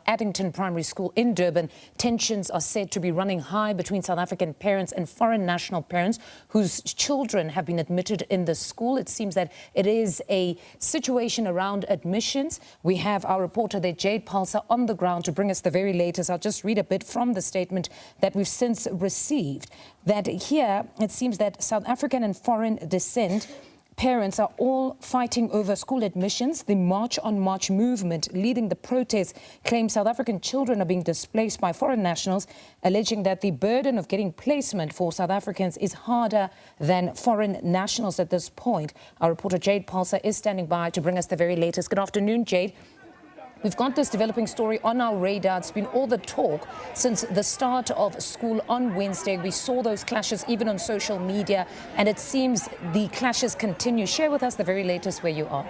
Addington Primary School in Durban. Tensions are said to be running high between South African parents and foreign national parents whose children have been admitted in the school. It seems that it is a situation around admissions. We have our reporter there, Jayed Paulse, on the ground to bring us the very latest. I'll just read a bit from the statement that we've since received. That here, it seems that South African and foreign descent parents are all fighting over school admissions. The March on March movement leading the protest claims South African children are being displaced by foreign nationals, alleging that the burden of getting placement for South Africans is harder than foreign nationals at this point. Our reporter Jayed Paulse is standing by to bring us the very latest. Good afternoon, Jayed. We've got this developing story on our radar. It's been all the talk since the start of school on Wednesday. We saw those clashes even on social media, and it seems the clashes continue. Share with us the very latest where you are.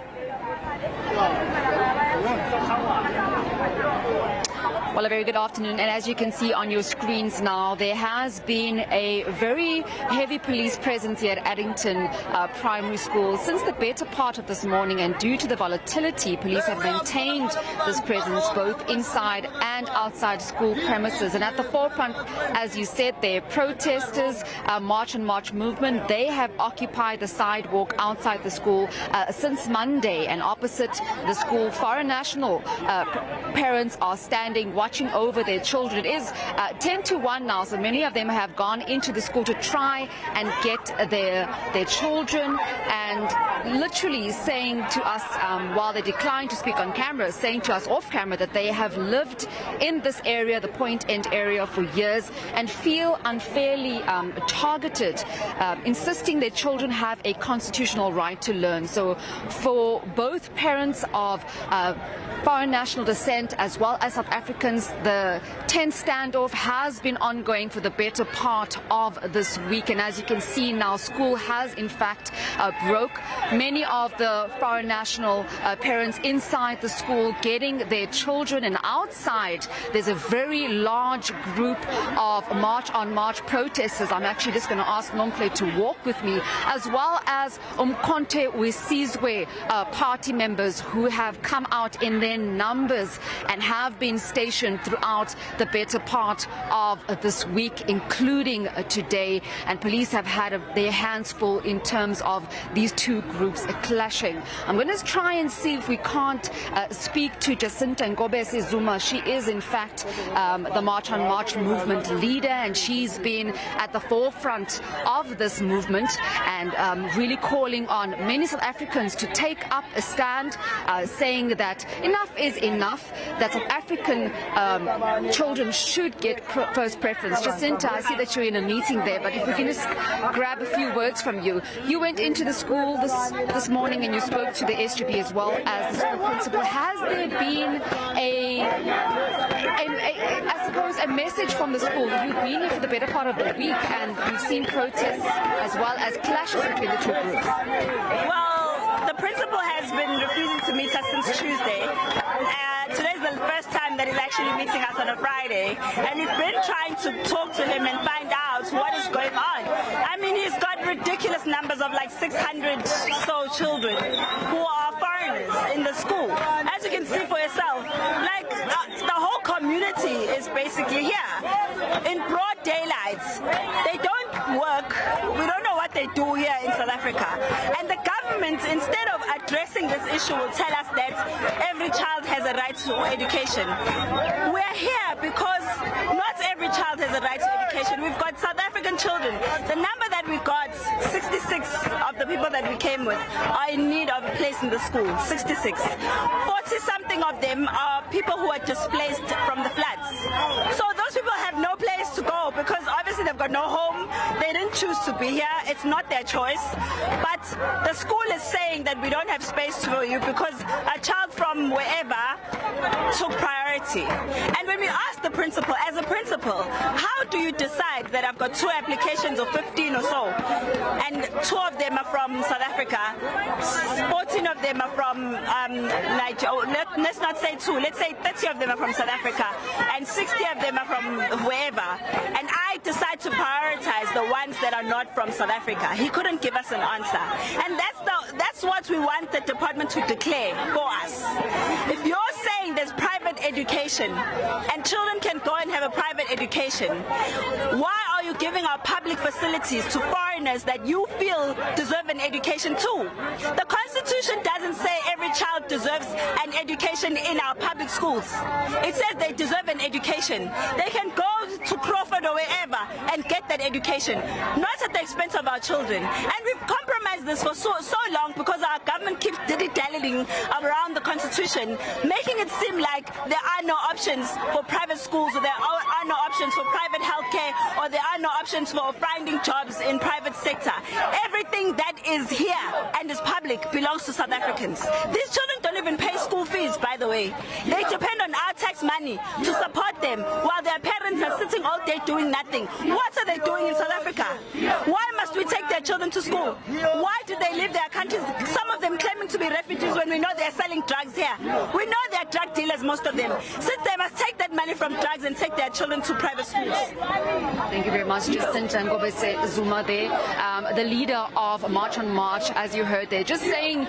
Well, a very good afternoon, and as you can see on your screens now, there has been a very heavy police presence here at Addington Primary School since the better part of this morning, and due to the volatility, police have maintained this presence both inside and outside school premises. And at the forefront, as you said there, protesters, March on March movement, they have occupied the sidewalk outside the school since Monday, and opposite the school, foreign national parents are standing watching over their children. It is 10 to 1 now, so many of them have gone into the school to try and get their children, and literally saying to us, while they decline to speak on camera, saying to us off camera that they have lived in this area, the Point End area, for years and feel unfairly targeted, insisting their children have a constitutional right to learn. So for both parents of foreign national descent as well as South Africans, the tense standoff has been ongoing for the better part of this week, and as you can see now, school has in fact broke. Many of the foreign national parents inside the school getting their children, and outside there's a very large group of March on March protesters. I'm actually just going to ask Nomple to walk with me, as well as Umkhonto weSizwe party members who have come out in their numbers and have been stationed throughout the better part of this week, including today. And police have had their hands full in terms of these two groups clashing. I'm going to try and see if we can't speak to Jacinta Ngobese Zuma. She is in fact the March on March movement leader, and she's been at the forefront of this movement and really calling on many South Africans to take up a stand, saying that enough is enough, that South African children should get first preference. Jacinta, I see that you're in a meeting there, but if we can just grab a few words from you. You went into the school this morning and you spoke to the SGB as well as the school principal. Has there been I suppose, a message from the school? You've been here for the better part of the week and you've seen protests as well as clashes between the two groups. Well, the principal has been refusing to meet us since Tuesday. Today's the first time that he's actually meeting us on a Friday, and we've been trying to talk to him and find out what is going on. I mean, he's got ridiculous numbers of like 600 so children who are foreigners in the school. As you can see for yourself, like the whole community is basically here in broad daylight. They don't work. We don't know what they do here in South Africa, and the government, instead of addressing this issue, will tell us that every child has a right to education. We're here because not every child has a right to education. We've got South African children. The number that we got, 66 of the people that we came with are in need of a place in the school. 66. 40-something of them are people who are displaced from the floods. So those people have no place to go because obviously they've got no home. They didn't choose to be here. It's not their choice. But the school is saying that we don't have space for you because a child from wherever took priority. And when we asked the principal, as a principal, how do you decide that I've got 2 applications of 15 or so, and 2 of them are from South Africa, 14 of them are from Nigeria, let's not say 2, let's say 30 of them are from South Africa, and 60 of them are from wherever, and I decide to prioritize the ones that are not from South Africa. He couldn't give us an answer, and that's what we want the department to declare for us. If you're saying there's private education, and children can go and have a private education, why are you giving our public facilities to foreigners that you feel deserve an education too? The Constitution doesn't say every child deserves an education in our public schools. It says they deserve an education. They can go to Crawford or wherever and get that education, not at the expense of our children. And we've compromised this for so long because our government keeps dilly-dallying around the Constitution, making it seem like there are no options for private schools, or there are no options for private healthcare, or there are no options for finding jobs in private sector. Everything that is here and is public belongs to South Africans. These children don't even pay school fees, by the way. They depend on our tax money to support them while their parents are sitting all day doing nothing. What are they doing in South Africa? Why must we take their children to school? Why do they leave their countries, some of them claiming to be refugees, when we know they're selling drugs here? We know they're drug dealers, most of them. Since they must take that money from drugs and take their children to private schools. Thank you very much, Jacinta Ngobese Zuma there, the leader of March on March, as you heard there, just saying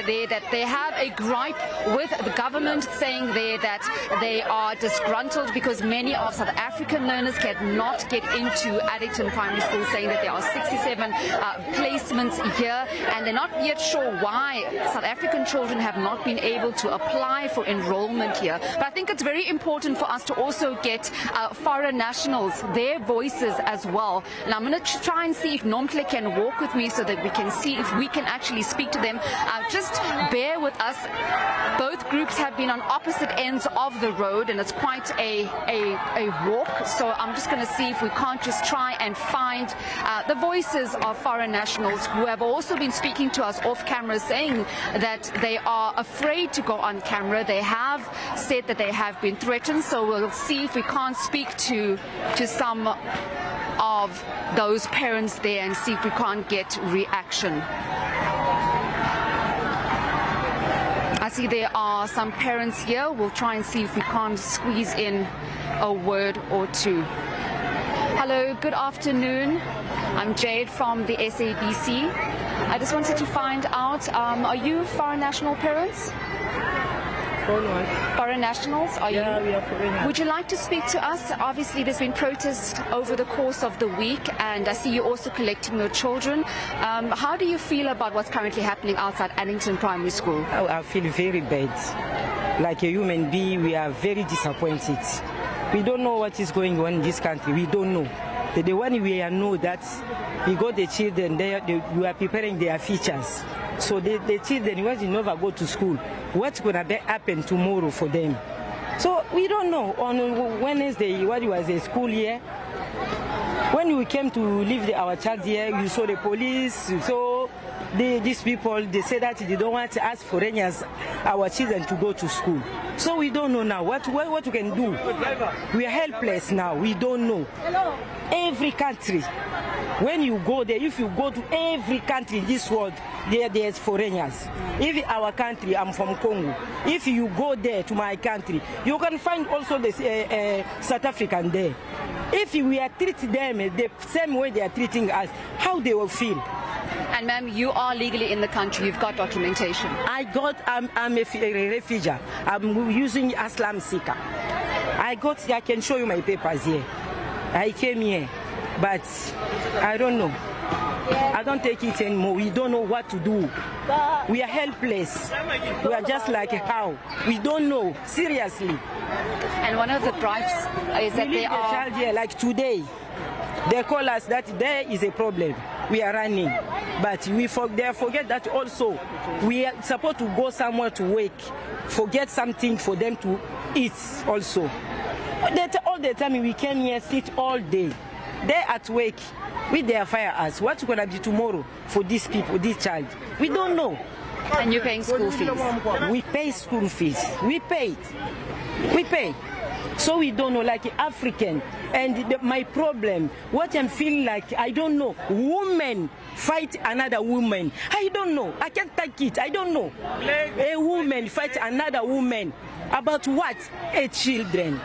there that they have a gripe with the government, saying there that they are disgruntled because many of South African learners cannot get into Addington Primary School, saying that there are 67 placements here, and they're not yet sure why South African children have not been able to apply for enrollment here. But I think it's very important for us to also get foreign nationals, their voices as well. And I'm going to try and see if Nomtle can walk with me so that we can see if we can actually speak to them. Just bear with us. Both groups have been on opposite ends of the road, and it's quite a walk. So I'm just going to see if we can't just try and find the voices of foreign nationals who have also been speaking to us off camera, saying that they are afraid to go on camera. They have said that they have been threatened. So we'll see if we can't speak to some of those parents there and see if we can't get reaction. I see there are some parents here. We'll try and see if we can't squeeze in a word or two. Hello, good afternoon. I'm Jayed from the SABC. I just wanted to find out, are you foreign national parents? Foreign nationals, are you? Yeah, we are foreign. Would you like to speak to us? Obviously, there's been protests over the course of the week, and I see you also collecting your children. How do you feel about what's currently happening outside Addington Primary School? I feel very bad. Like a human being, we are very disappointed. We don't know what is going on in this country. We don't know. The one we know that we got the children there, we are preparing their futures. So the children, when they never go to school, what's going to happen tomorrow for them? So we don't know. On Wednesday, what was a school year, when we came to leave our child here, you saw the police, you saw these people, they say that they don't want to ask foreigners, our children, to go to school. So we don't know now what we can do. We are helpless now. We don't know. Every country, when you go there, if you go to every country in this world, there's foreigners. If our country, I'm from Congo, if you go there to my country, you can find also the South African there. If we are treating them the same way they are treating us, how they will feel? And ma'am, you are legally in the country. You've got documentation. I'm a refugee. I'm using asylum seeker. I can show you my papers here. I came here, but I don't know. I don't take it anymore. We don't know what to do. We are helpless. We are just like how. We don't know, seriously. And one of the gripes is that they are... child here, like today, they call us that there is a problem. We are running. But they forget that also we are supposed to go somewhere to work, forget something for them to eat also. All the time we came here, sit all day. They're at work. We dare fire us. What's going to be tomorrow for these people, this child? We don't know. And you're paying school fees? We pay school fees. We pay. So we don't know, like African. And my problem, what I'm feeling like, I don't know. Women fight another woman. I don't know. I can't take it. I don't know. A woman fight another woman. About what? A children.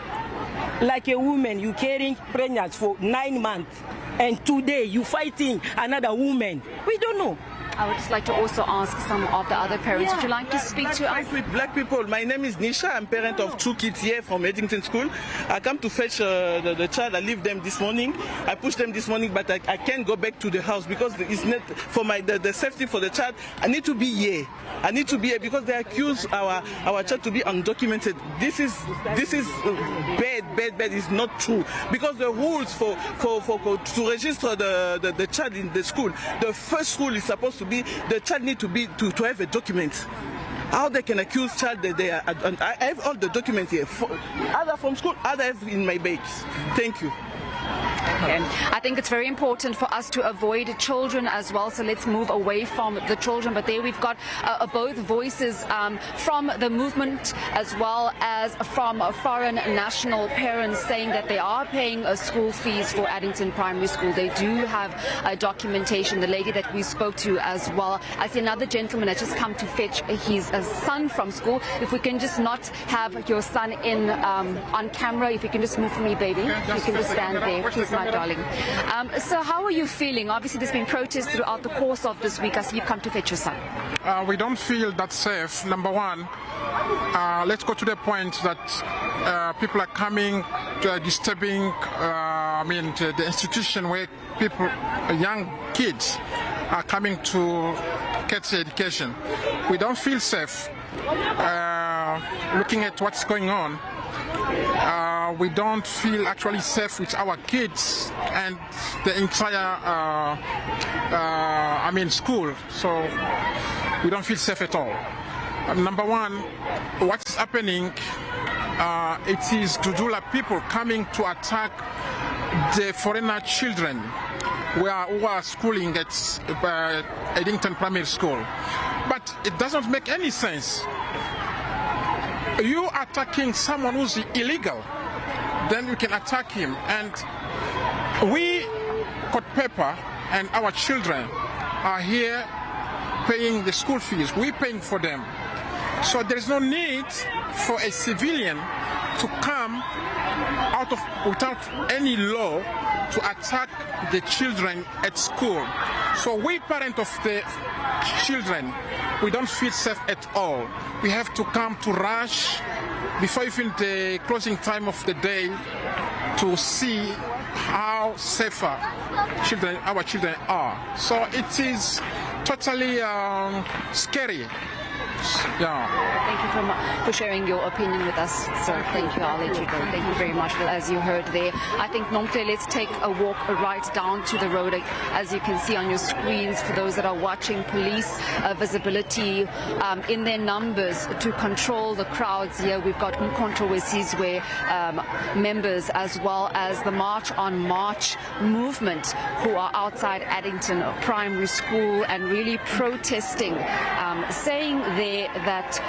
Like a woman, you carrying pregnant for 9 months. And today you fighting another woman. We don't know. I would just like to also ask some of the other parents. Would you like to speak to us? With black people. My name is Nisha. I'm parent of 2 kids here from Addington School. I come to fetch the child. I leave them this morning. I pushed them this morning, but I can't go back to the house because it's not for the safety for the child. I need to be here. I need to be here because they accuse our child to be undocumented. This is bad. It's not true because the rules to register the child in the school, the first rule is supposed to be the child need to have a document. How they can accuse child that they are, I have all the documents here, other from school, other have in my bags. Thank you. Okay. I think it's very important for us to avoid children as well, so let's move away from the children. But there we've got both voices from the movement as well as from foreign national parents saying that they are paying school fees for Addington Primary School. They do have documentation. The lady that we spoke to as well. I see another gentleman has just come to fetch his son from school. If we can just not have your son in on camera, if you can just move for me, baby. You can just stand there. Please, my darling. So how are you feeling? Obviously there's been protests throughout the course of this week. I see you've come to fetch your son. We don't feel that safe. Number one, let's go to the point that people are coming to disturbing the institution where people, young kids are coming to get education. We don't feel safe looking at what's going on. We don't feel actually safe with our kids and the entire school, so we don't feel safe at all. Number one, what's happening, it is Dudula people coming to attack the foreigner children who are schooling at Addington Primary School, but it doesn't make any sense. You attacking someone who's illegal, then you can attack him. And we, Court Paper, and our children are here paying the school fees. We're paying for them. So there is no need for a civilian to come without any law to attack the children at school. So we, parents of the children, we don't feel safe at all. We have to come to rush before even the closing time of the day to see how safer our children are. So it is totally scary. Yeah. Thank you for sharing your opinion with us, sir. Thank you. I'll let you go. Thank you very much. Well, as you heard there, I think, Nomhle, let's take a walk right down to the road. As you can see on your screens, for those that are watching, police visibility in their numbers to control the crowds here. We've got controversies where members, as well as the March on March movement, who are outside Addington Primary School and really protesting, saying there that,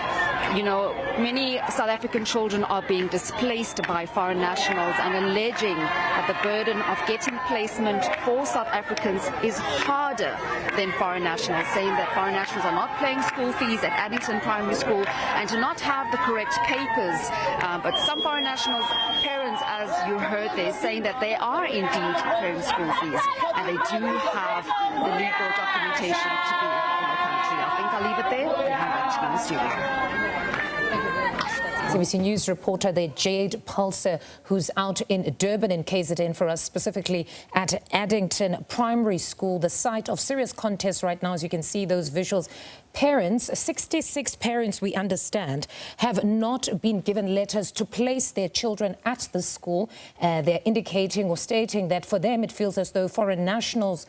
you know, many South African children are being displaced by foreign nationals and alleging that the burden of getting placement for South Africans is harder than foreign nationals, saying that foreign nationals are not paying school fees at Addington Primary School and do not have the correct papers. But some foreign nationals' parents, as you heard there, saying that they are indeed paying school fees and they do have the legal documentation to be in the country. I think I'll leave it there and hand back to you in the studio. Thank you very much. That's SABC News reporter there, Jayed Paulse, who's out in Durban in KZN for us, specifically at Addington Primary School, the site of serious contests right now, as you can see those visuals. Parents, 66 parents, we understand, have not been given letters to place their children at the school. They're indicating or stating that for them it feels as though foreign nationals'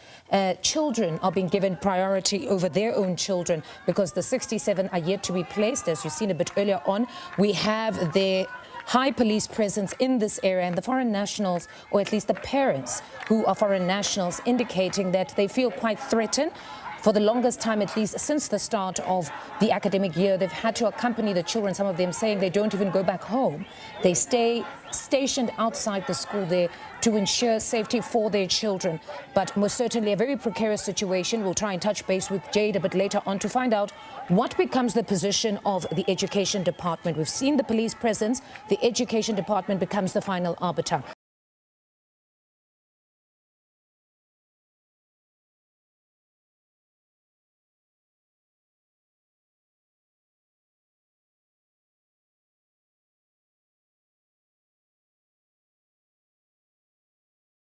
children are being given priority over their own children because the 67 are yet to be placed. As you've seen a bit earlier on, we have their high police presence in this area, and the foreign nationals, or at least the parents who are foreign nationals, indicating that they feel quite threatened. For the longest time, at least since the start of the academic year, they've had to accompany the children, some of them saying they don't even go back home. They stay stationed outside the school there to ensure safety for their children. But most certainly a very precarious situation. We'll try and touch base with Jayed a bit later on to find out what becomes the position of the Education Department. We've seen the police presence. The Education Department becomes the final arbiter.